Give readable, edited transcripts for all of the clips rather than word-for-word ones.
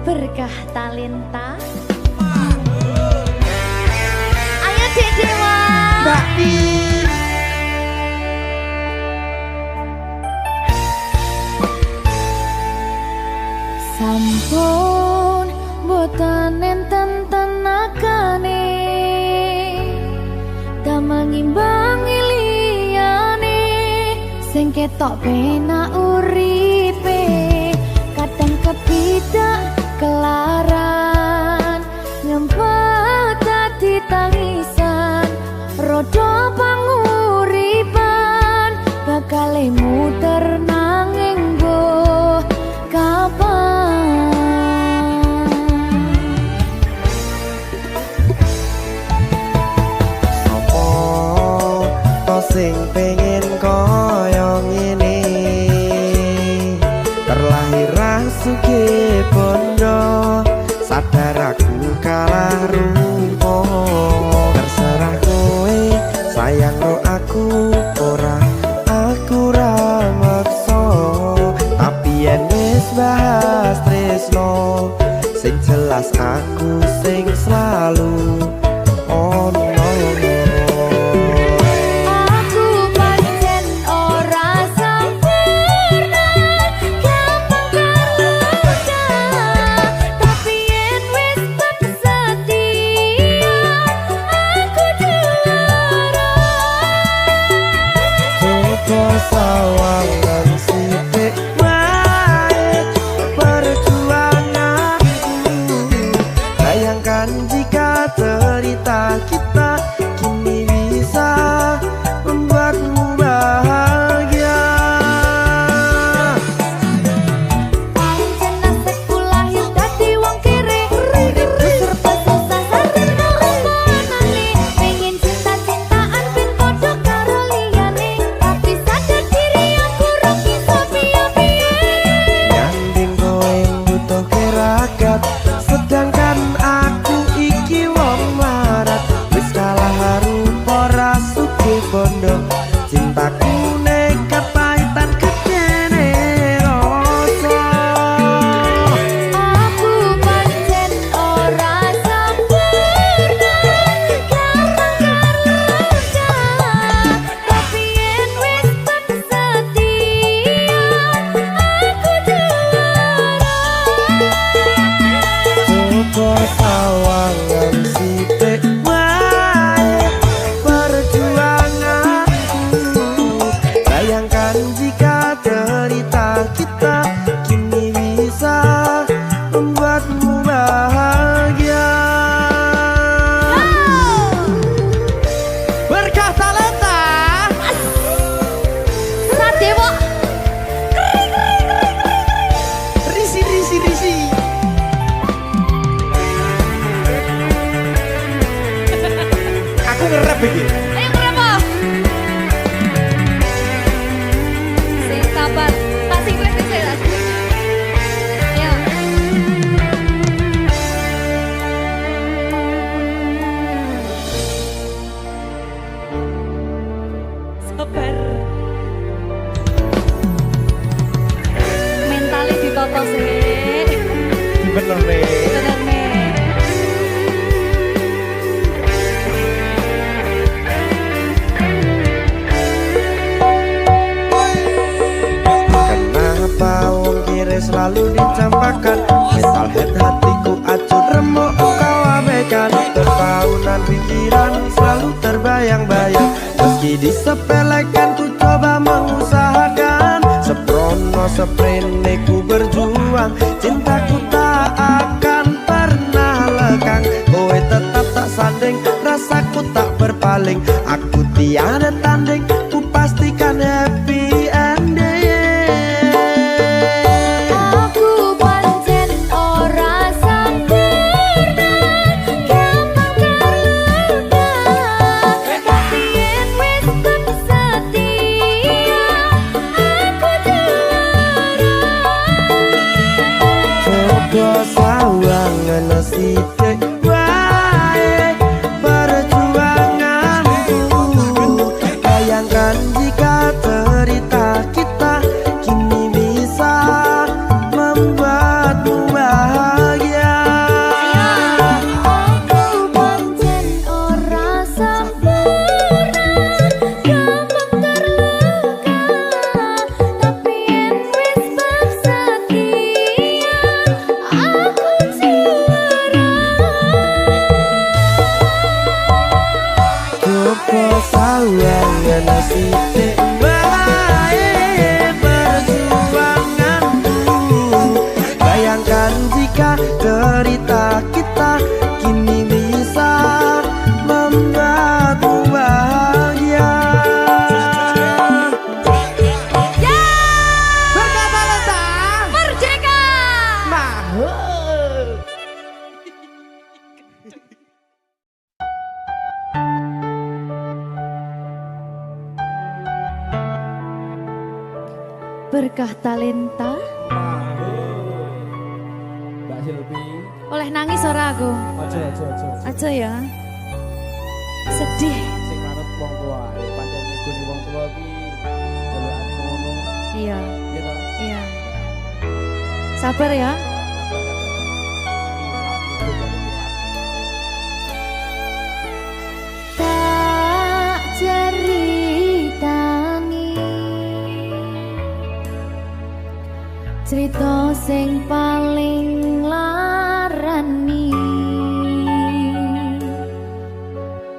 Berkah talenta. Ayo Dek Dewa. Mbak Pi. Sampun boten enten tenagane damel ngimbangi liyane sing ketok penak uripe kadang kepidak kelaran ngempet dadi tangisan rodo panguripan bakal muter nanging mbuh kapan. Sing pengen koyo ngene terlahir sugih bondo sadar aku kalah rumpo terserah kowe sayang ro aku ora aku ra maksa tapi yen wis bahas tresno sing jelas aku sing selalu ono. Sawangan sithik wae perjuanganku bayangkan jika cerita kita kini bisa membuatmu bahagia. Pancen nasibku lahir dadi wong kere uripku serba susah sarana omonane pengen cinta-cintaan ben padha karo liyane tapi sadar diri aku ora bisa piye-piye Nyanding kowe butuh keragat sedangkan aku iki wong marat wis kalah rupa ra sugih bondo cintaku nekat pahitan gedene rasa. aku pancen ora sempurna gampang tapi yen wis setia aku juara. Coba sawangan sithik wae perjuanganku bayangkan jika cerita kita kini bisa membuatmu bahagia. Berkah talenta Sadewo risi risi risi aku ngerap iki. ayo berapa? Sing sabar, tak sing wis saya. Ayo. Sabar. Mentale ditata sih. Bener nih. Bener nih. Kenapa wong kiri selalu dicampakkan mental head hatiku acuh remuk kau abaikan terpaunan pikiran selalu terbayang-bayang meski disepelekan ku coba mengusahakan seprono seprene ku berjuang cintaku tak akan pernah lekang kowe tetap tak sanding rasaku tak berpaling aku tiada tanding ku pastikan happy ending. Aku pancen ora sempurna gampang terluka tapi yen wis setia aku juara. Coba sawangan sithik wae perjuanganku bayangkan Berkah talenta. Mbak Silvi. Oleh nangis ora aku? Aja. Aja ya. Sedih. Sing ngarep wong tua, pancen ngegoni wong tua ki jelekane ngono. Iya. Iya ta? Iya. Sabar ya. Tak ceritani cerita sing paling larani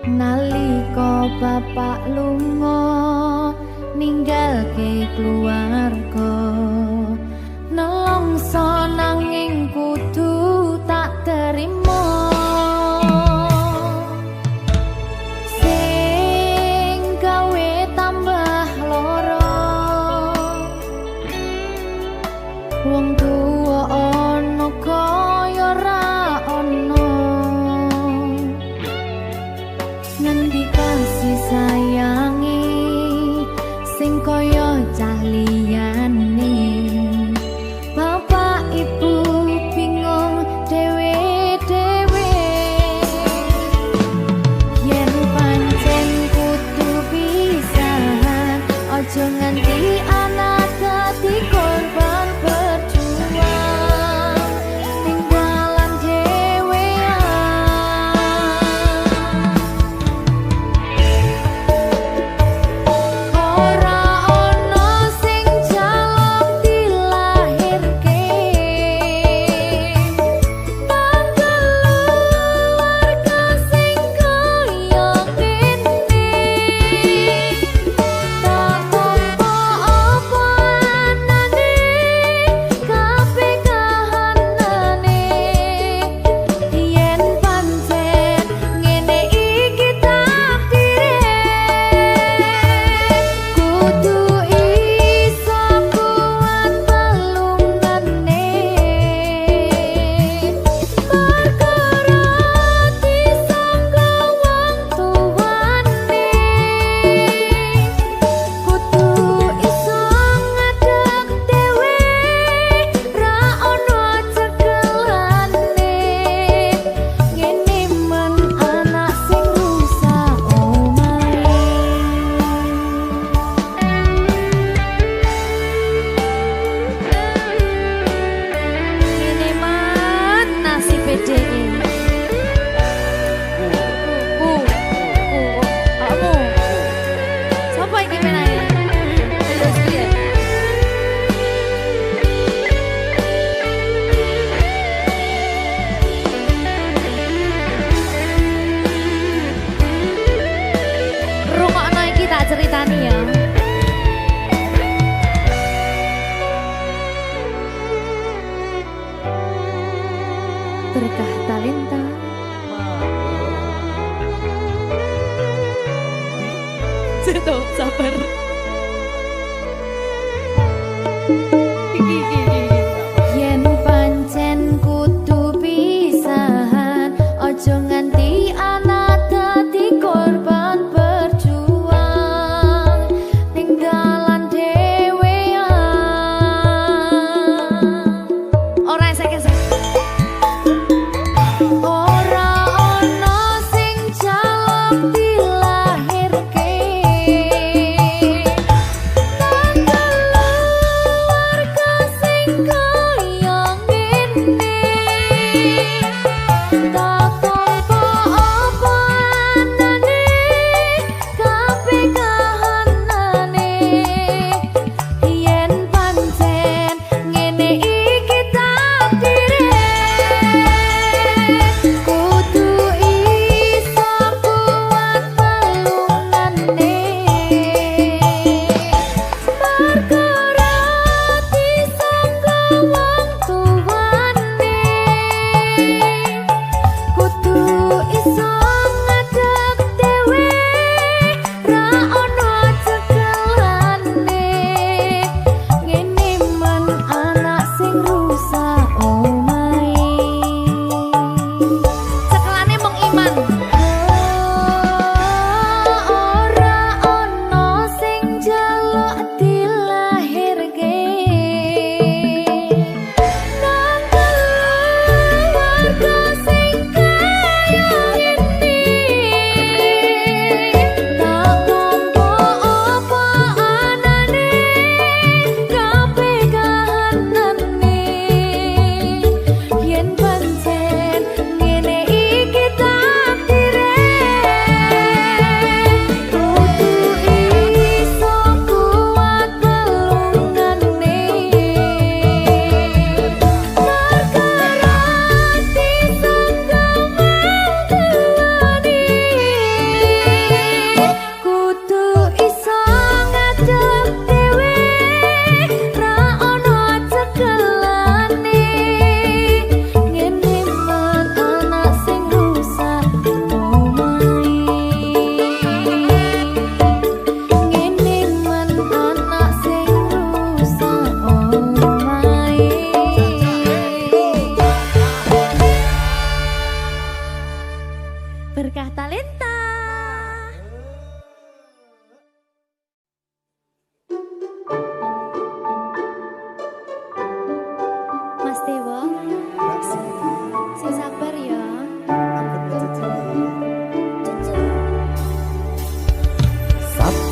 nalika bapak lunga ninggalke keluarga nelongso nanging kudu tak terima sing gawe tambah loro wong tuwa ana kaya ra ana ngendi kasih sayangi sing kaya cah liyane bapak ibu bingung dewe-dewe yen pancen kudu pisahan aja nganti anak dadi korban berjuang ning dalan ora ana sing jaluk dilahirke keluarga sing kaya kene tak apa apa anane kabeh kahanane yen pancen ngene iki takdire kudu iso kuat balungane perkara disangka wong tuwane kudu iso ngadeg dhewe ra ono cekelane ngene men anak sing rusak omahe ngene men nasib dhewe kamu siapa iki menanya terus piye rungokno iki tak ceritani ya berkah talenta Seto, sabar. Yen pancen kudu pisahan, ojo nganti anak dadi korban berjuang ning dalan dhewean. Ora esek-esek. Ora ono sing jaluk dilahirke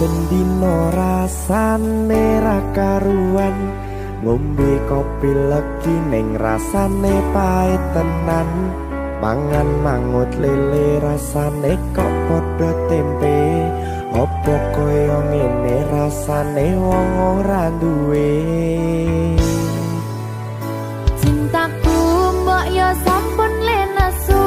saben dina rasane ra karuan ngombe kopi legi ning rasane pahit tenan mangan mangut lele rasane kok padha tempe opo koyo ngene rasane wong ora duwe Cintaku mbok yo sampun le nesu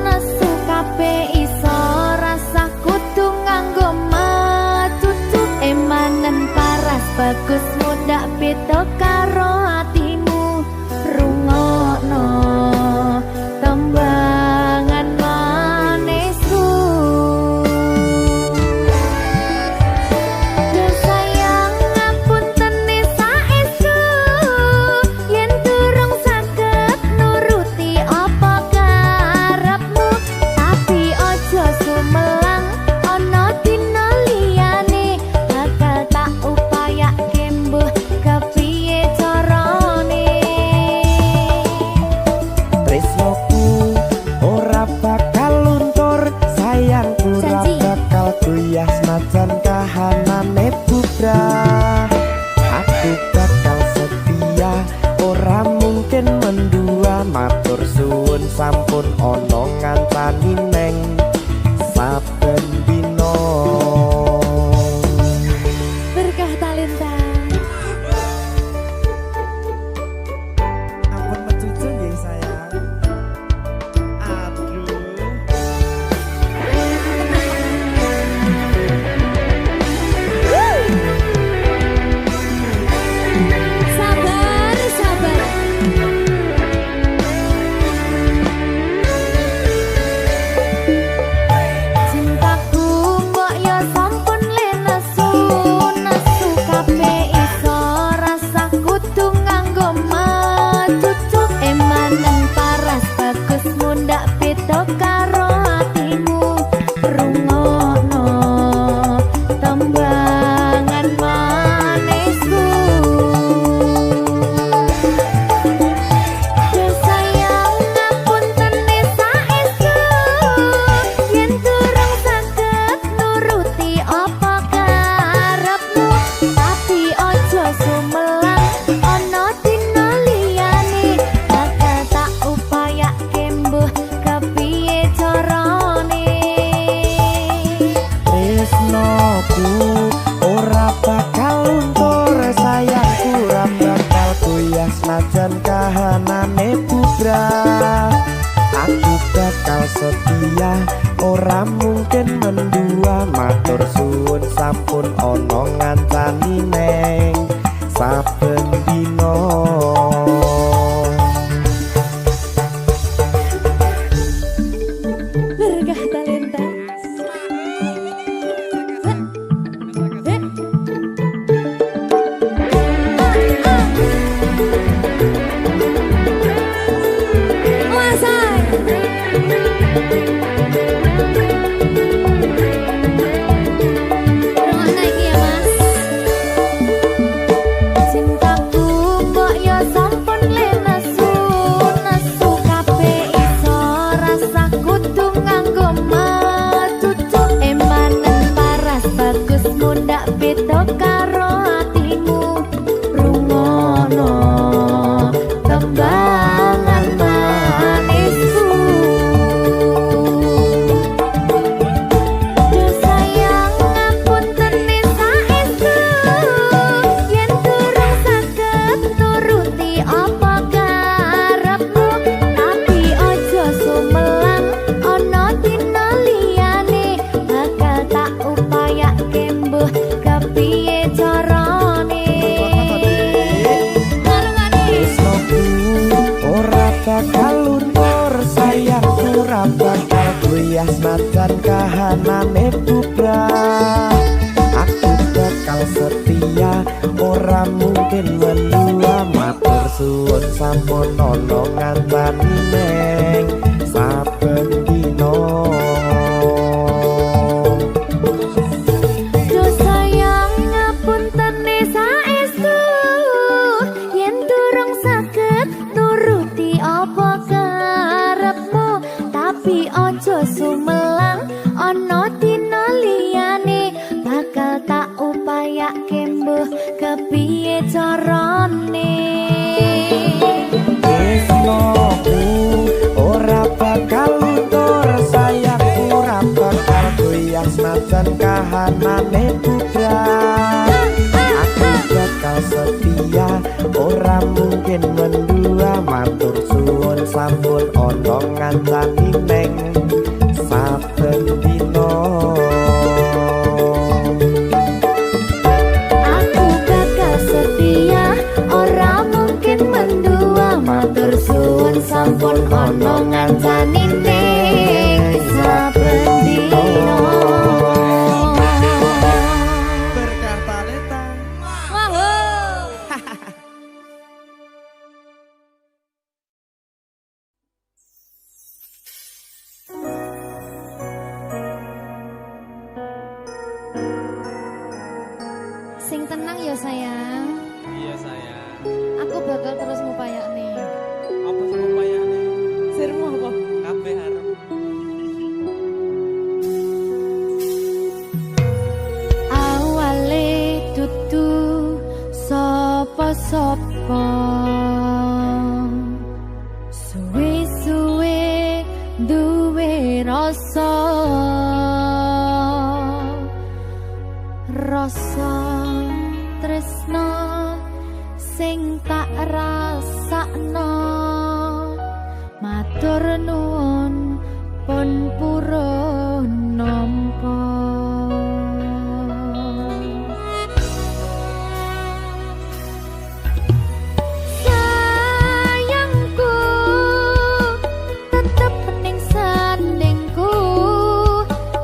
nesu kabeh iso rasa kudu nganggo matutu emanen paras bagus mudak beda karo atimu rungokno tembangan manisku Duh sayang ngapunten saestu yen durung saged nuruti apa karepmu tapi aja sumelang ana dina liyane bakal tak upayake mbuh kepiye carane tresnoku ora bakal luntur sayangku ora Janji. bakal goyah senajan kahanane bubrah aku bakal setia ora mungkin mendua matur suwun sampun ana ngancani neng saben dina berkah talenta ampun mecucu nggih sayang aduh sabar sabar cintaku mbok yo sampun le nesu nesu kabeh iso rasa kudu nganggo matutu emanen paras bagus mundak beda karo atimu rungokno tembangan manisku Duh sayang ngapunten saestu yen durung saged nuruti apa karepmu tapi aja sumelang ana dina liyane bakal tak upayake mbuh kepiye carane tresnoku ora bakal luntur sayangku ora bakal goyah senajan kahanane bubrah aku bakal setia ora mungkin mendua matur suwun sampun ana ngancani neng saben dina berkah talenta Cintaku mbok yo sampun le nesu nesu kabeh iso rasa kudu nganggo matutu emanen paras bagus mundak beda karo atimu rungokno tembangan manisku Duh sayang ngapunten saestu yen durung saged nuruti apa karepmu tapi aja sumelang ana dina liyane bakal tak upayake mbuh kepiye carane tresnoku ora bakal luntur sayangku ora bakal goyah senajan kahanane bubrah aku bakal setia ora mungkin mendua matur suwun sampun ana ngancani neng saben dina Duh sayang ngapunten saestu yen durung saged nuruti apa karepmu tapi aja sumelang ana dina liyane bakal tak upayake mbuh kepiye carane. Tresnoku ora bakal luntur, sayangku ora bakal goyah senajan kahanane bubrah. Aku bakal setia, ora mungkin mendua, matur suwun sampun ana ngancani neng saben dina. Aku bakal setia, ora mungkin mendua, matur suwun sampun ana ngancani ning saben dina. Berkah talenta. Sing tenang ya sayang, Iya sayang. aku bakal terus ngupayakne. Apa sih upayane? Sirmu apa? Kabeh arep. Awale dudu sapa-sapa, suwe-suwe duwe rasa tresno sing tak rasakno. Matur nuwun pun purun nampa. Sayangku tetep ning sandingku,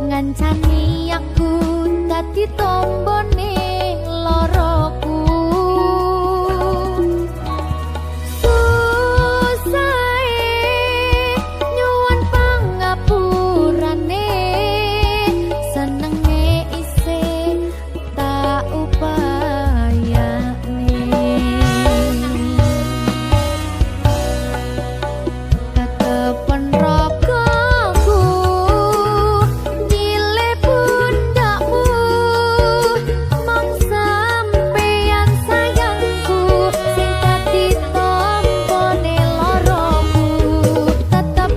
ngancani aku dadi tombone loroku. Susahe nyuwun pangapurane, senenge isih tak upayane. Tetepen ragaku nyilih pundakmu, mong sampeyan sayangku sing dadi tombone loroku. Tetep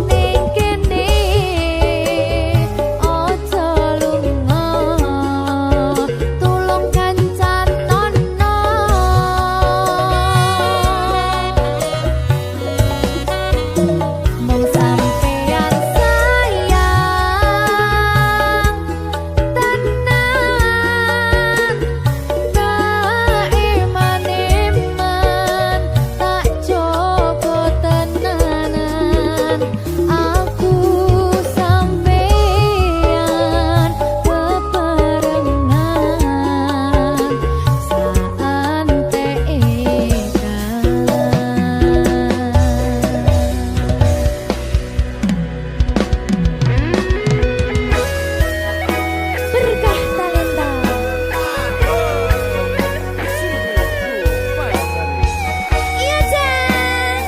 ning kene aja lunga, tulung kancanono. Mong sampeyan sayang tenan, kaiman-iman tak jaga tenanan. Aku sampeyan bebarengan Berkah talenta. Iya Jan,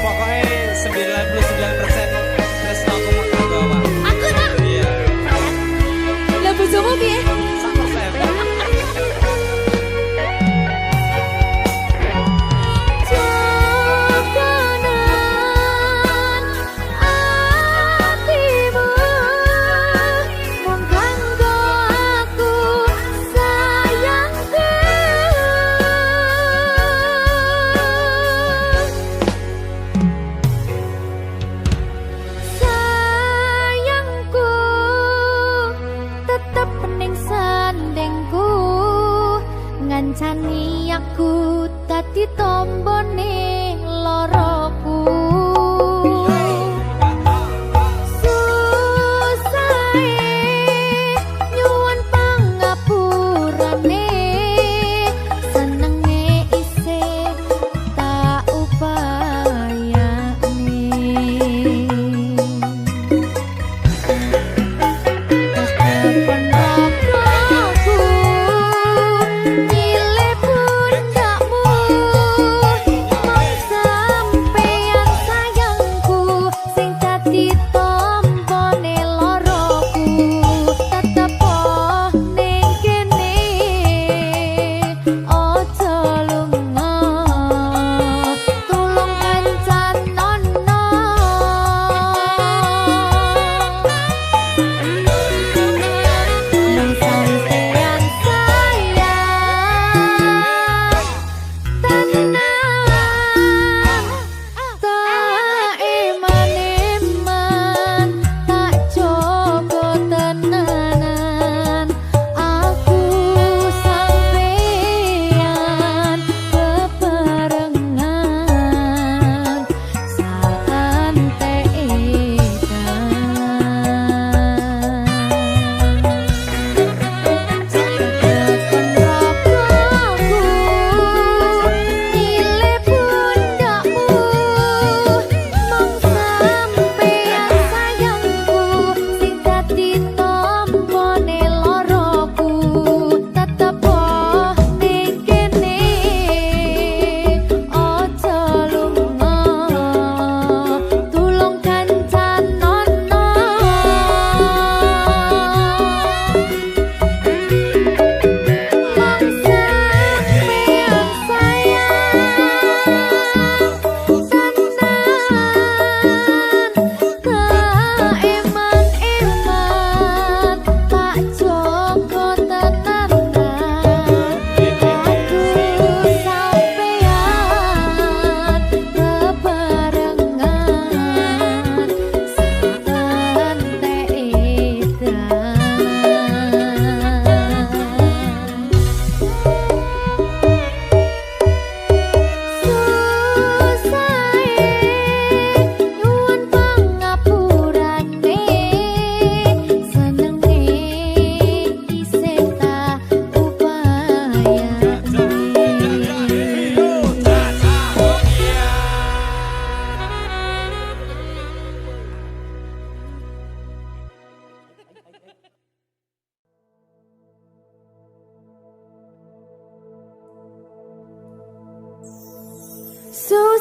Pokoknya 99% Tresno aku mau bawa. aku tak. Iya. Lah bojomu piye? 100%. Jaganan atimu, mung kanggo aku sayangku. Sayangku tetep ning sandingku, ngancani aku dadi tombone loroku. Susahe nyuwun pangapurane, senenge isih tak upayane. Tetepen ragaku nyilih pundakmu, mong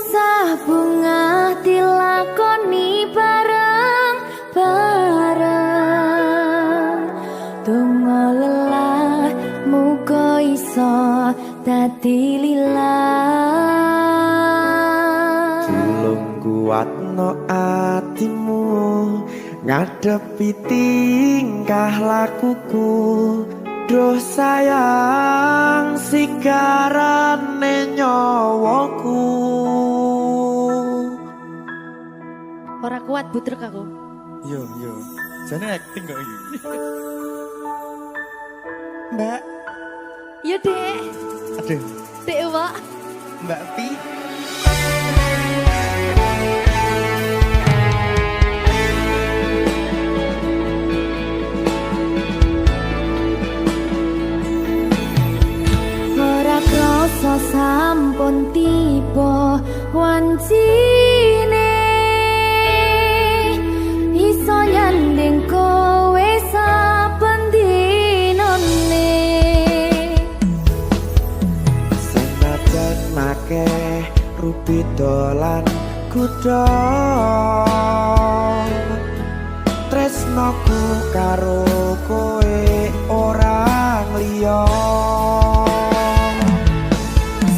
Susah bunga dilakoni bareng-bareng. Donga lelah muga iso dadi lillah. Tulung kuatno atimu ngadepi tingkah lakuku. Duh sayang sigarane nyawaku. Ora kuat butrek aku. Yo, jane acting kok iki. Mbak, Yo Dek. aduh, Dek Wak. Mbak Pi. Ora krasa sampun tiba wancine iso nyanding kowe saben dinane. Senajan akeh rupi dolan kuda, tresnoku karo kowe orang liya.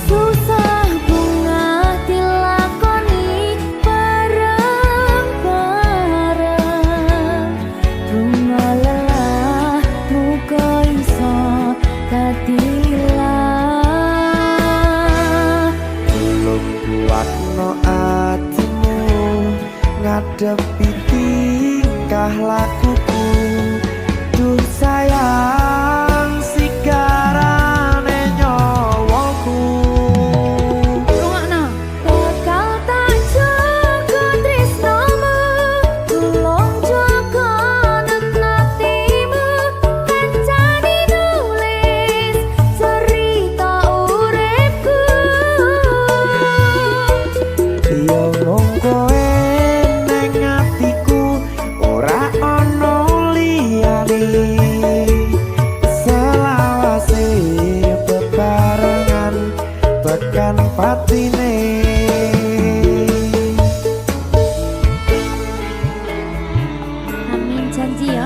Susah bunga dilakoni bareng-bareng. Bunga lelah muga iso dadi lillah. Tulung kuatno atimu ngadepi tingkah lakuku. Duh sayang sigarane nyawaku. Rungokno. Bakal tak jaga tresnomu, tulung jaga nenatimu. Kancane nulis cerita uripku. Yo mung kowe neng atiku, ora ono liyane. Selawase bebarengan tekan patine. Amin janji ya.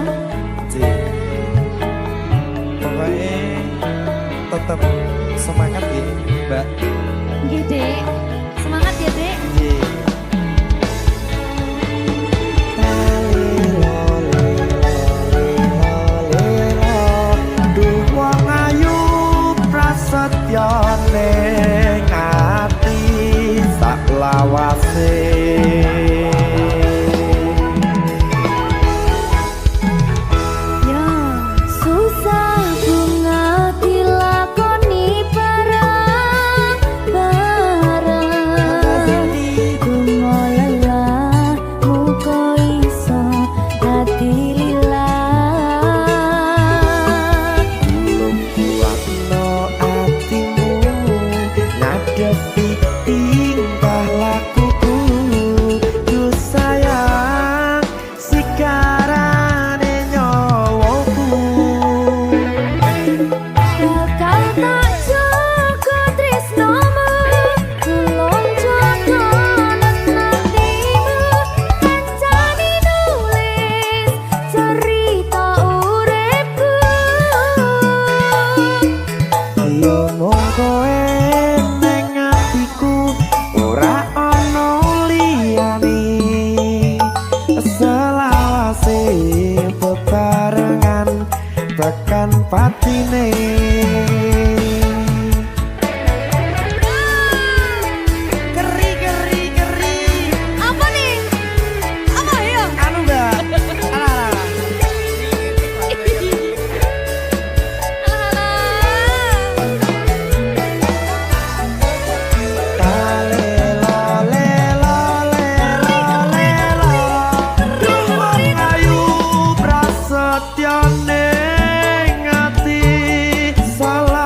Pokoknya tetap semangat ya, Mbak. Nggih, Dek. Semangat ya, Dek. Duh wong ayu prasetyo ning ati sak lawase. Ya, susah bunga dilakoni bareng-bareng. Bunga lelah muga iso dadi lillah. Tulung kuatno atimu ngadepi tingkah lakuku. Duh sayang sigarane nyawaku. Bakal tak jaga tresnomu, tulung jaga nenatimu. Kancane nulis cerita uripku. Yo mung kowe neng atiku, ora ono liyane. Selawase bebarengan tekan patine. Keri. Apa nih? Apa ya? Anu Mbak. Alah. Duh wong ayu prasetyo ning ati salah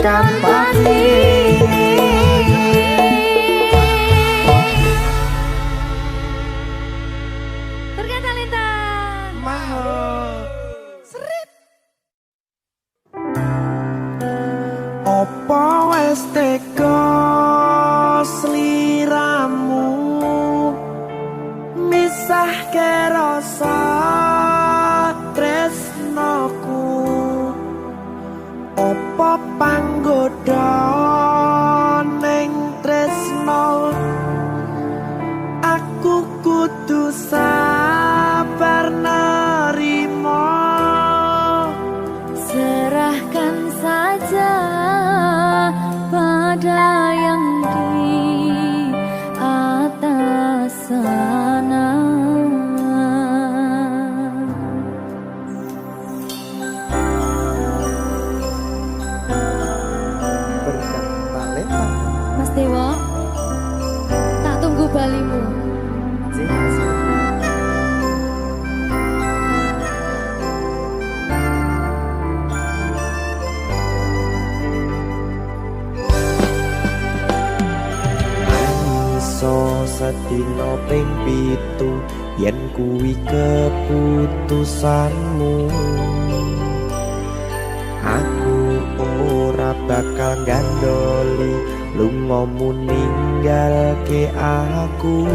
tekan pati. Ternyata Talenta. Mahal. Seret. Opo wes teko sliramu misah ke rasa tresnoku. Opo panggoda ning tresno aku kudu sabar nerimo. Serahkan saja pada yang di atas sana. Berkat talenta Mas Dewa, tak tunggu balimu. iso sedina ping 7 yen kuwi keputusanmu. Aku ora bakal gandoli lungamu ninggalke aku.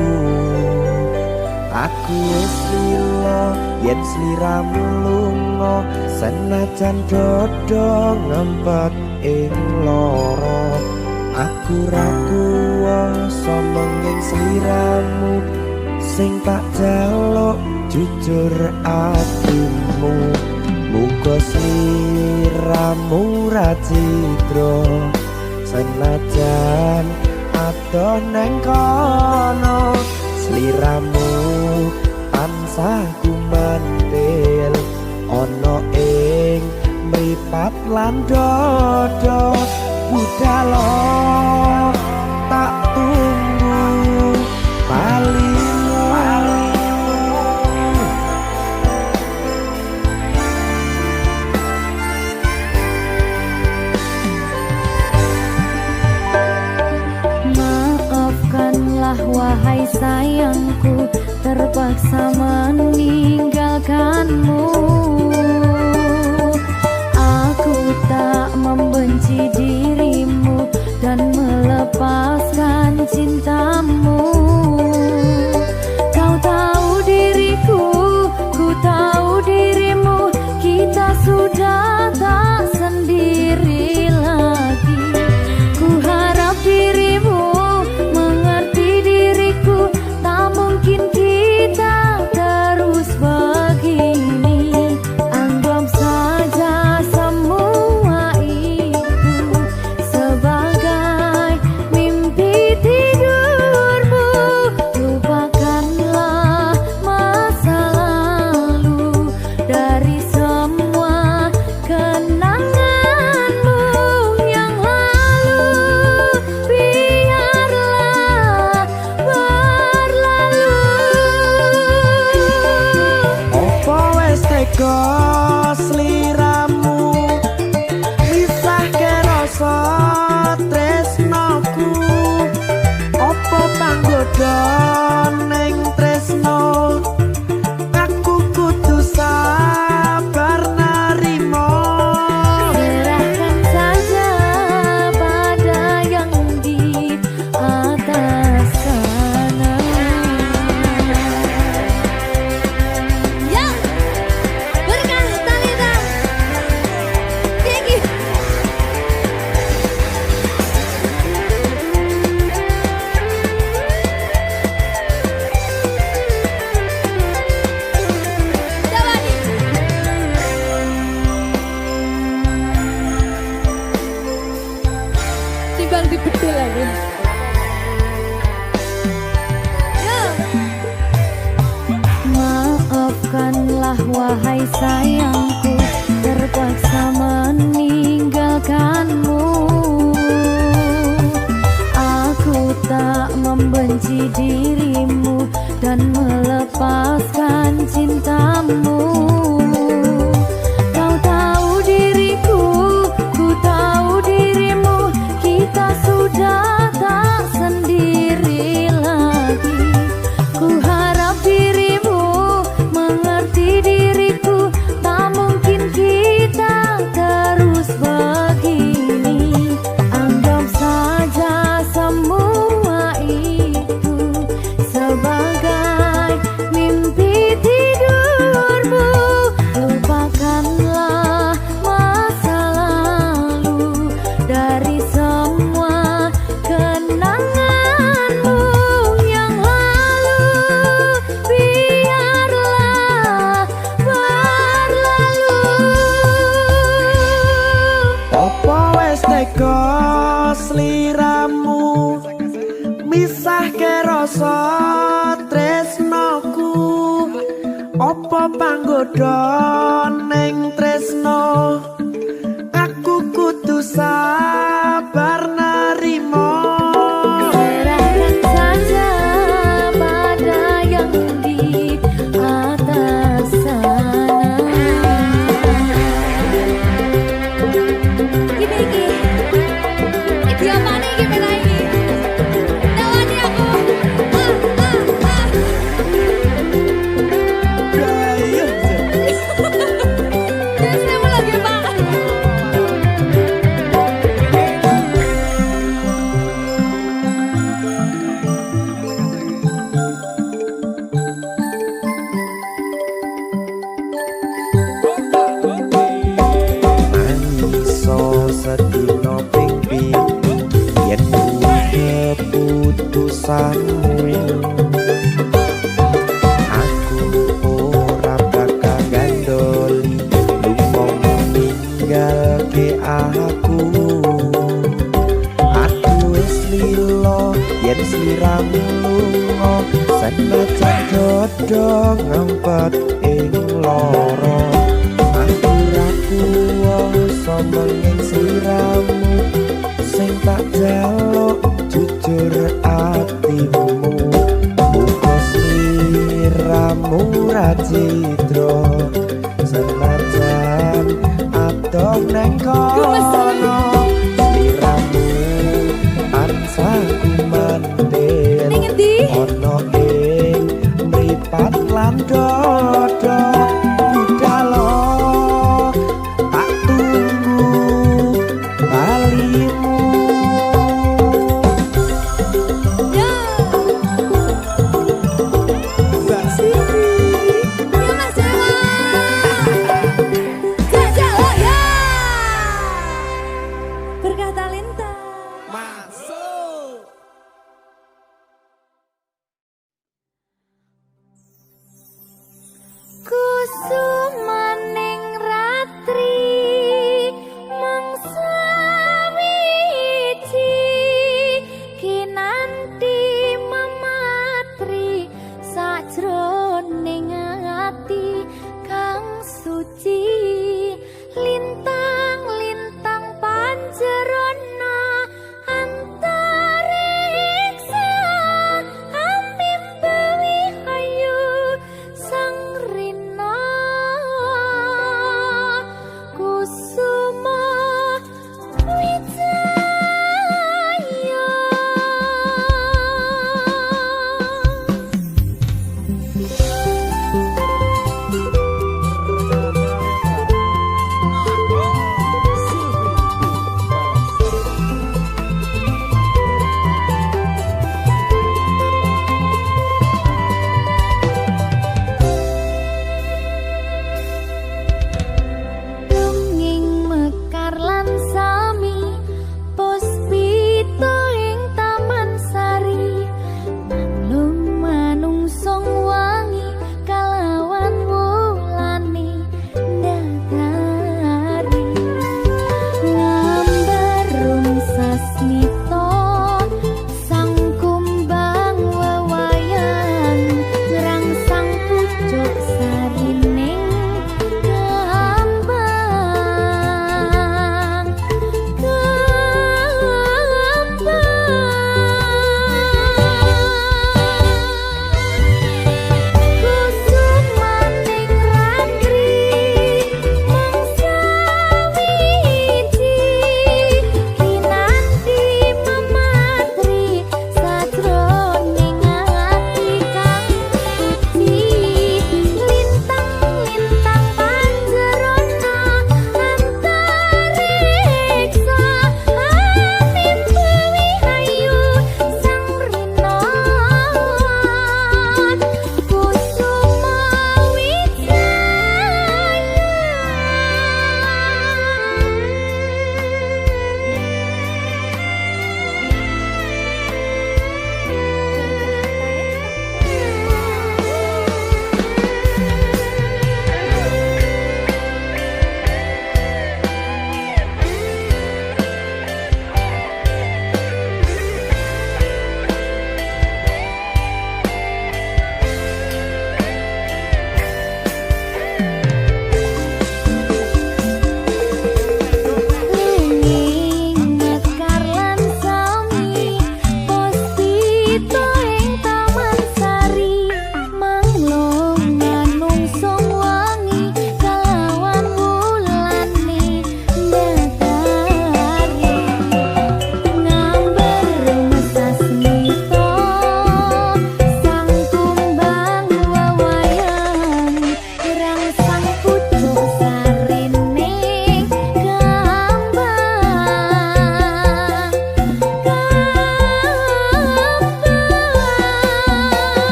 Aku wis lila yen sliramu lunga senajan dodo ngempet ing lara. Aku ra kuwasa menging sliramu sing tak jaluk jujur atimu. Muga sliramu ra cidra senajan adoh neng kono. Sliramu tansah gumantil ana ing mripat lan dodo. Budalo tak tunggu balimu. Maafkanlah wahai sayangku, terpaksa meninggalkanmu. Aku tak membenci dirimu dan melepaskan cintamu. Kau tahu diriku, ku tahu dirimu, kita sudah tak sendiri lagi. Ku harap dirimu mengerti diriku, tak mungkin kita terus begini. tega sliramu misahke rasa tresnoku apa panggoda ning tresno aku kudu sabar narimo Serahkan saja pada yang di atas sana. Iki apa nih gimana ini? Tawani aku. Terus saya mau lagi Pak. Mangiso sedina ping pindho yen kuwi keputusanmu aku ora bakal gandoli lumpung ninggalke aku wis lilo yen sliramu lunga senajan dodo ngempet ing loro aku ra kuwasa menging sliramu sing tak jaluk jujur atimu muga sliramu ra citra senajan adoh neng kono sliramu ansah kumandhen Ning endi? ono ing mripat lan dodo budalo tak tunggu balimu Ya. Sini. Ya Mas Jawa. Jajak oh ya. Berkah talenta. masuk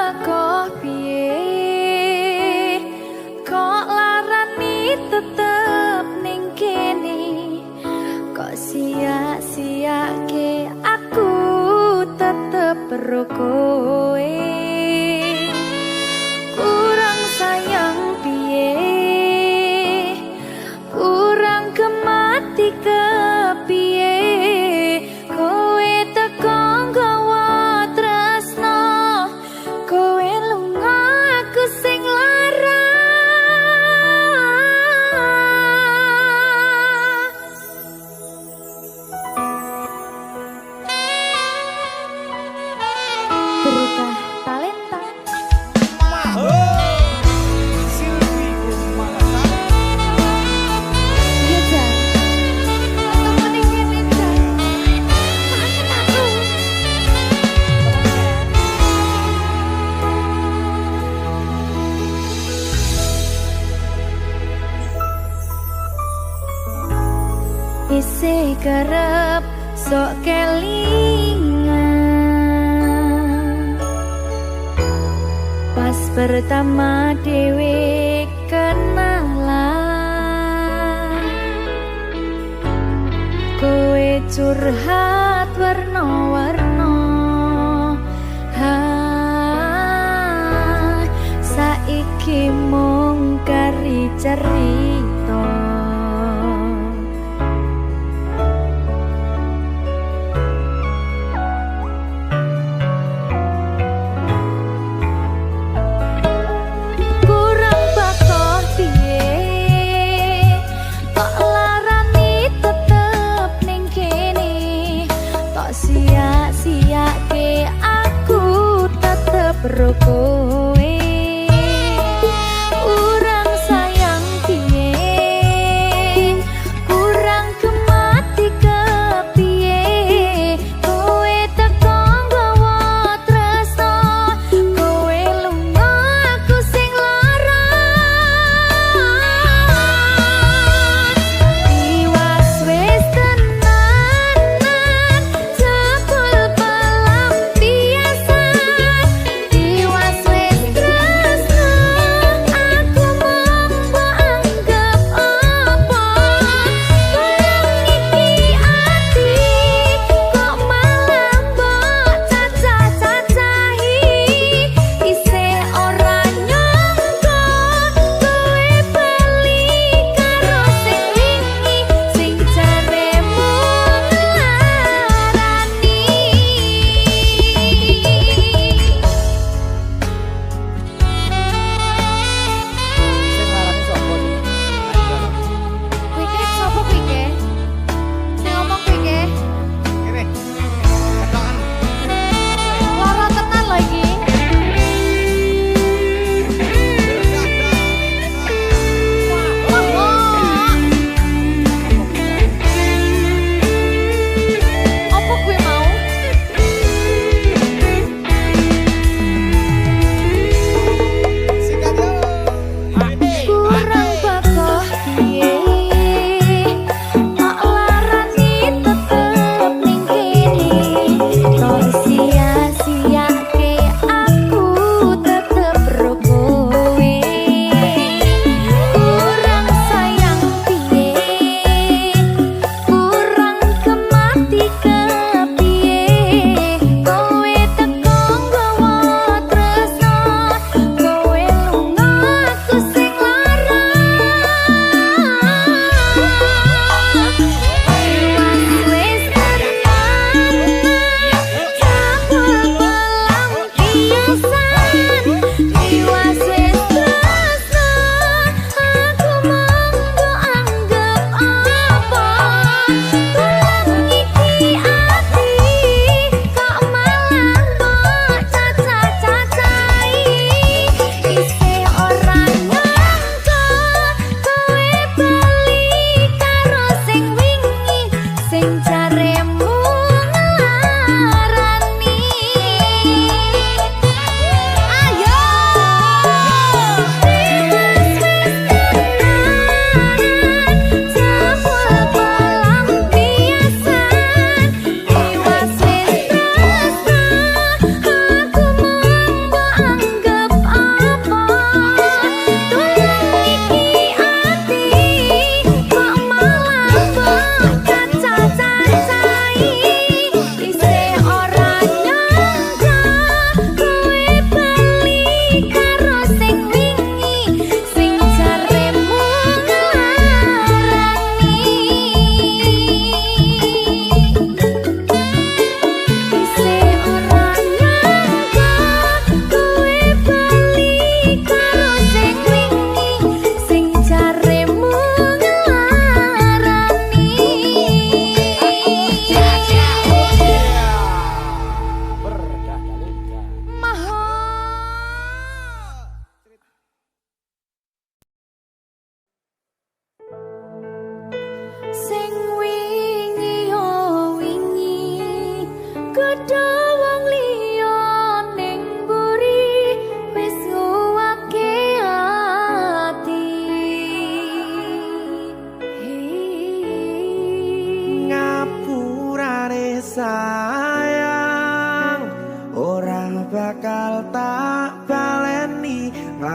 bako piye kok larani tetep ning kene kok sia-siake aku tetep perlu kowe kurang sayang piye kurang kemati kepiye kowe teko nggawa tresno kowe lunga aku sing lara berita talenta Silvi Kumalasan. iya Jan ketemu ning kene Jan maafin aku isih kerep sok kelingan pas pertama dewe kenalan kowe curhat warna-warna saiki mung kari cerita kurang bakoh piye kok larani tetep ning kene kok sia-siake aku tetep ro kowe kurang sayang piye kurang kemati kepiye kowe teko nggawa tresno kowe lunga aku sing lara iwas wis tenanan jebul pelampiasan iwas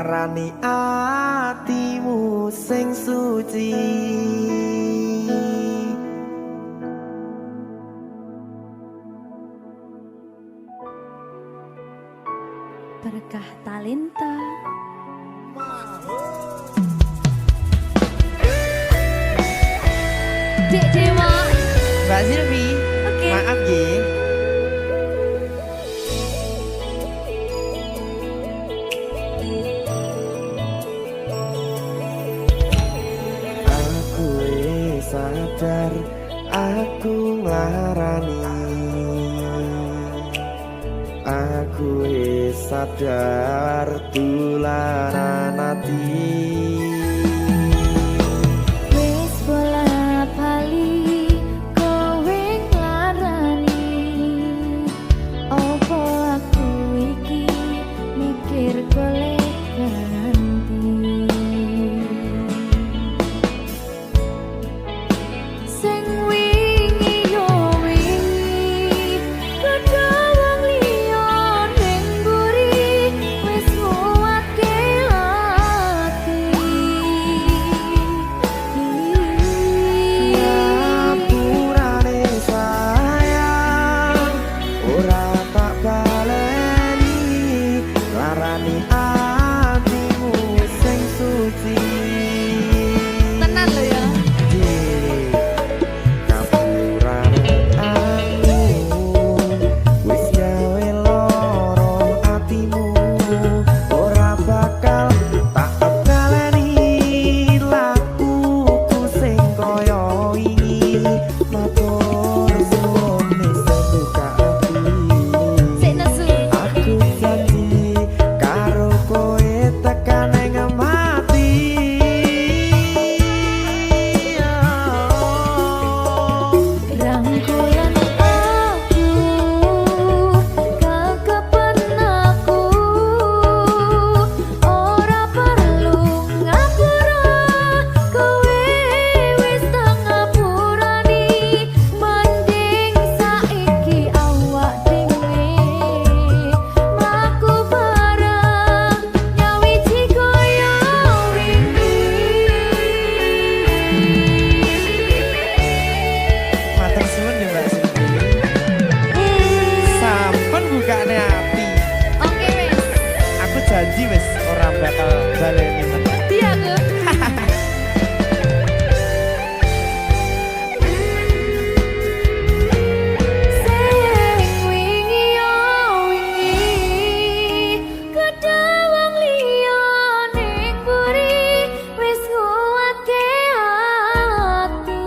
nglarani atimu sing suci. Berkah talenta. Dek Dewa. Mbak Silvi, Oke. maaf ye. Aku sadar aku nglarani. Aku sadar tularan ati. Wis bola bali kowe nglarani. Opo aku iki mikir golek ganti. Sing wingi yo wingi padha wong liya ning mburi wis nguwatke ati. Ngapurane sayang ora tak baleni larani atimu sing suci. Tenan lho ya. Ngapurane aku wis gawe loro atimu ora bakal tak baleni lakuku sing kaya wingi matur suwun wis buka ati. Sik nesu. Aku janji karo kowe tekan ing mati. Rangkulan aku kekepen aku ora perlu ngapura kowe wis tak ngapurani mending saiki awak dhewe mlaku bareng nyawiji kaya Matur suwun ya Mbak Silvi. Sampun bukane ati. Oke wis. Aku janji wis ora bakal baleni meneh. Iya aku. Sing wingi yo wingi kedawang liya ning mburi wis nguwatke ati.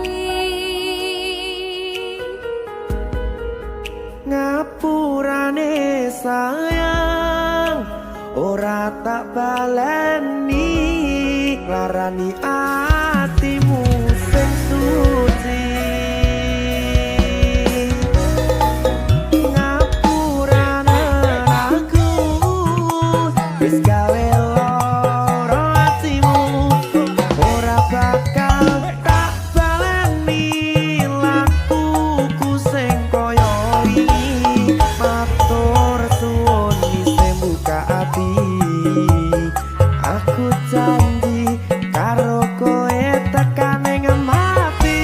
Ngapurane sayang ora tak baleni larani atimu sing suci. Ngapurane aku wis gawe loro atimu ora bakal tak baleni lakuku sing kaya wingi matur suwun isih buka ati. Aku janji karo kowe tekan ing mati.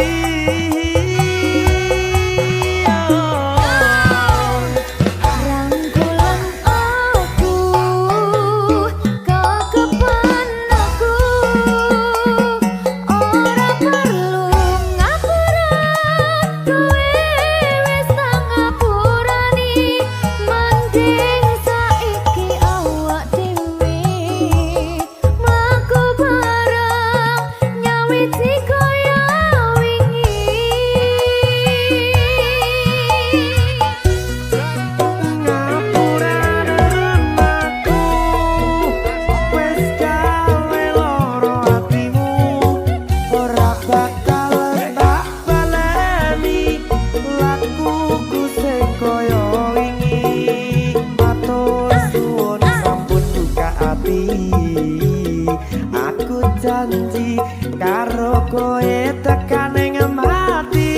Rangkulan aku kekepen aku ora perlu ngapura kowe wis tak ngapurani mending saiki awak dhewe mlaku bareng nyawiji kaya wingi. Ngapurane aku wis gawe loro atimu ora bakal tak baleni lakuku sing kaya wingi matur suwun sampun buka ati. Aku janji karo kowe tekan ing mati.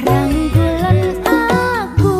Rangkulan aku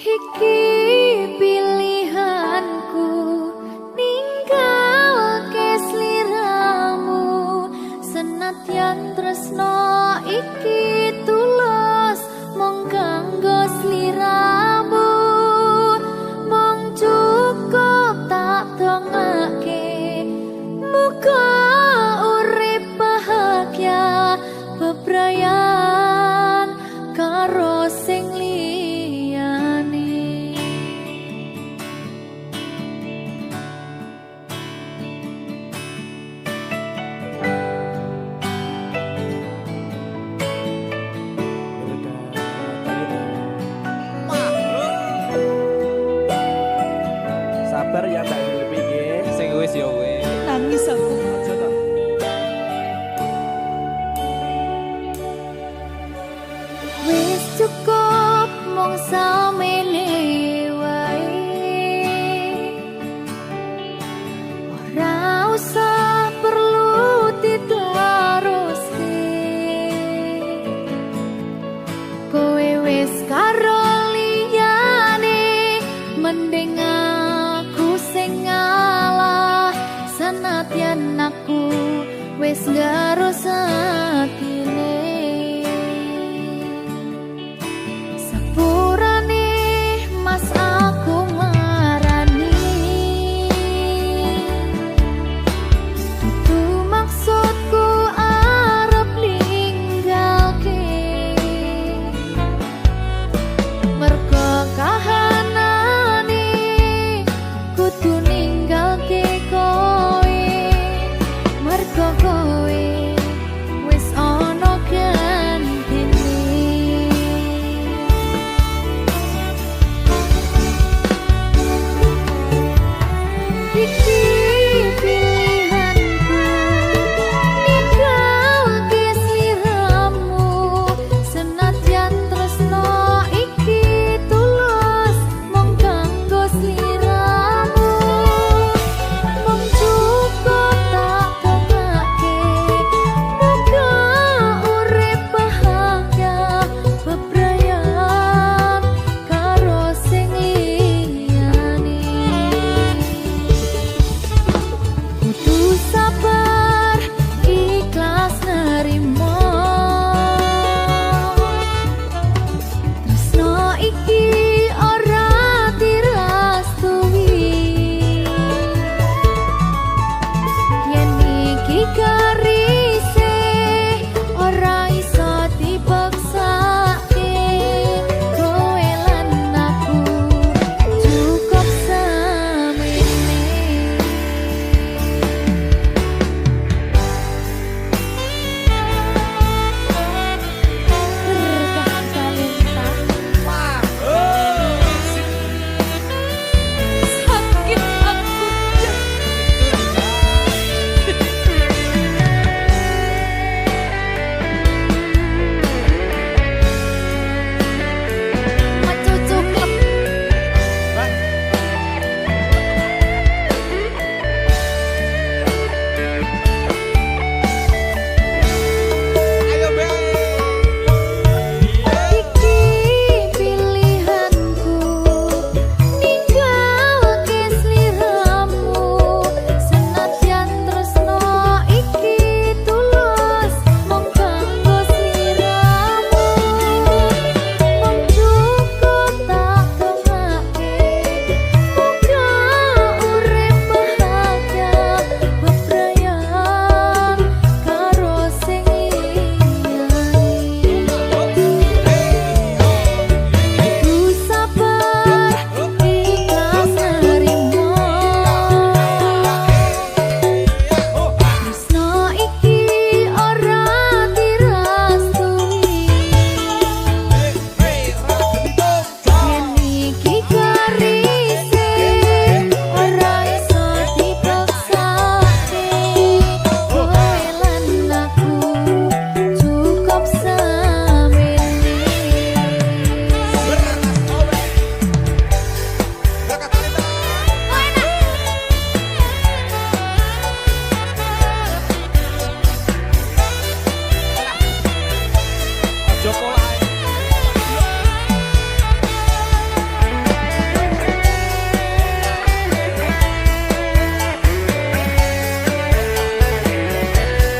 Iki pilihanku ninggalke sliramu senadyan tresno iki tulus mung kanggo sliramu mung cukup tak dongake muga urip bahagia bebrayan karo sing sabar ya Mbak Zulfi nggih. Sing wis ya wis. Nangis aku. Aja to. wis cukup mung samene wae ora usah perlu diteruske kowe wis karo liyane mending aku sing ngalah senadyan aku wis gak rusak